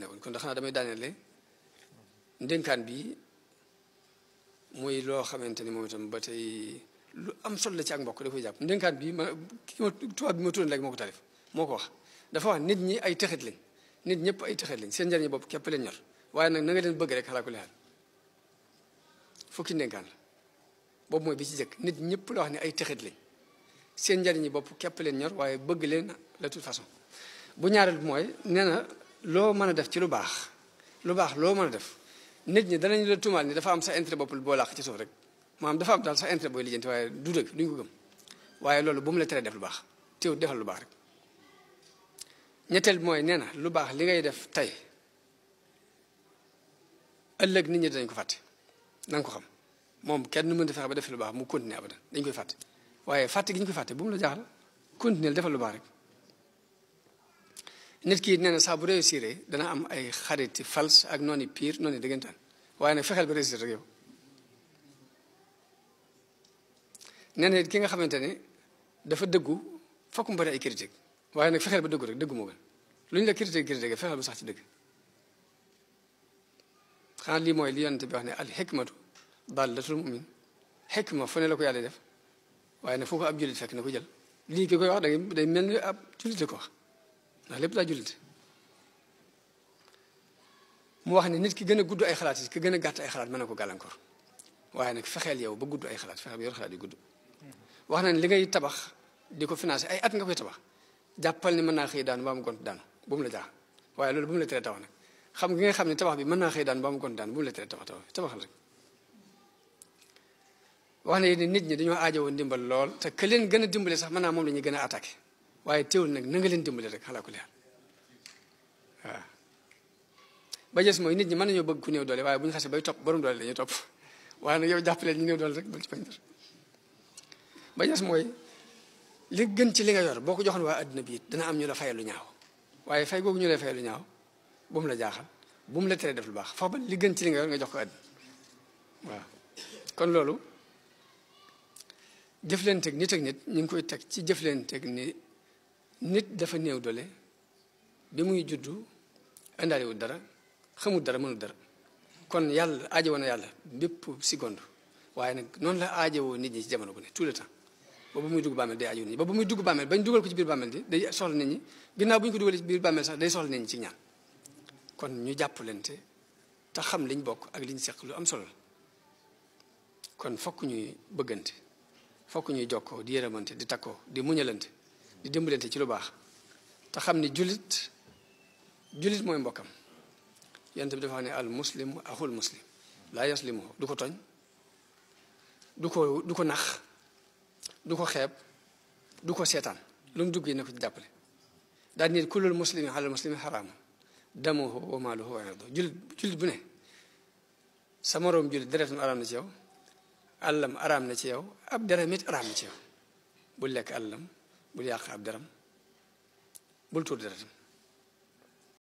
newoon kon xanaa damay daaneele ndénkaan bi muy loo xamante ni moom itam ba tey lu am solo la ci ak mbokk da koy jàpp ndénkaan bi tubaab bi ma tudd léegi moo ko tarif moo ko wax dafa wax nit ñi ay texit lañ nit ñëpp ay texit lañ seen njariñu bopp képp leen ñor waaye nag na nga leen bëgg rek xalaa ko leexal fukki ndénkaan la boobu mooy bi ci jëkk nit ñëpp la wax ne ay texit lañ seen njariñu bopp képp leen ñor waaye bëgg leen de toute façon bu ñaareel bi mooy nee na loo mën a def ci lu baax loo mën a def nit ñi danañ la tuumaal ni dafa am sa intérêt bopp boo làq ci suuf rek maanaam dafa am daal sa intérêt booy lijjanti waaye du dëgg duñ ko gëm waaye loolu bu mu la teree def lu baax teew defal lu baax rek ñetteel bi mooy nee na lu baax li ngay def tey ëllëg nit ñi danañ ko fàtte na nga ko xam moom kenn nu mën a fexe ba def lu baax mu continuer abadan dañ koy fàtte waaye fàtte gi ñu koy fàtte bu mu la jaaxal continuer defal lu baax rek nit ki nee na saa bu réussir dana am ay xariti fals ak noonu pire noonu dëggantaan waaye nag fexeel ba réussir rek yow nee na ki nga xamante ne dafa dëggu fokk mu bari ay critique waaye nag fexeel ba dëggu rek dëggu moo gën lu ñu la critique fexeel ba sax ci dëgg xanaa lii mooy li yonent bi wax ne al xikmatu dallatul mu'min xikma fu ne la ko yàlla def waaye nag fu ko ab jullit fekk na ko jël lii ki koy wax day mel ni ab jullit ko wax ndax lépp daa jullit mu wax ne nit ki gën a gudd ay xalaat yi ki gën a gàtt ay xalaat mën na ko gàllankoor waaye nag fexeel yow ba gudd ay xalaat fexeel ba yor xalaat yu gudd wax na ne li ngay tabax di ko financé ay at nga koy tabax jàppal ni mën naa xëy daanu ba mu gont daanu bu mu la jaaxal waaye loolu bu mu la tere tabax nag xam gi nga xam ne tabax bi mën naa xëy daanu ba mu gont daanu bu mu la tere tabaxal rek wax na ni nit ñi dañoo aajowoo ndimbal lool te que leen gën a dimbale sax mën naa moom la ñuy gën a attaqué waaye teewul nag na nga leen dimbale rek xalaa ko leer waaw ba jës mooy nit ñi mën nañoo bëgg ku néew doole waaye bu ñu xasee bay topp borom doole la ñuy topp waaye nag yow jàppaleen ñu néew doole rek bul ci bañ dara ba jës mooy li gën ci li nga yor boo ko joxoon waa adduna bi it dana am ñu la fayal lu ñaaw waaye fay googu ñu lay fayal lu ñaaw bu mu la jaaxal bu mu la teree def lu baax foofu ba li gën ci li nga yor nga jox ko adduna waaw kon loolu jëflanteeg nit ak nit ñu ngi koy teg ci jëflanteeg ni nit dafa néew doole bi muy juddu indaaliwul dara xamul dara mënul dara kon yàlla aajowoo na yàlla bépp seconde waaye nag noonu la aajowoo nit ñi ci jamono bu ne tout le temps ba bu muy dugg bàmmeel day aajowoo nit ñi ba bu muy dugg bàmmeel bañ dugal ko ci biir bàmmeel di day soxla nit ñi ginnaaw bu ñu ko dugalee ci biir bàmmeel sax day soxla nit ñi ci ñaan kon ñu jàppalante te xam liñ bokk ak liñ seq lu am solo la kon fokk ñuy bëggante fokk ñuy jokkoo di yërëmante di takkoo di muñalante di dimbalante ci lu baax te xam ni jullit mooy mbokkam yonent bi dafa wax ne al muslimu axul muslim laa yaslimu du ko tooñ du ko nax du ko xeeb du ko seetaan lu mu dugg yi ne ko ci jàppale daal nit kullul muslimi alal muslimi xaraamun damuhu wa maaluhu wa irduhu jullit bu ne sa moroom jullit deretam araam na ci yow àllam araam na ci yow ab deram it araam na ci yow bul lekk àllam bul yàq ab deram bul tuur deretam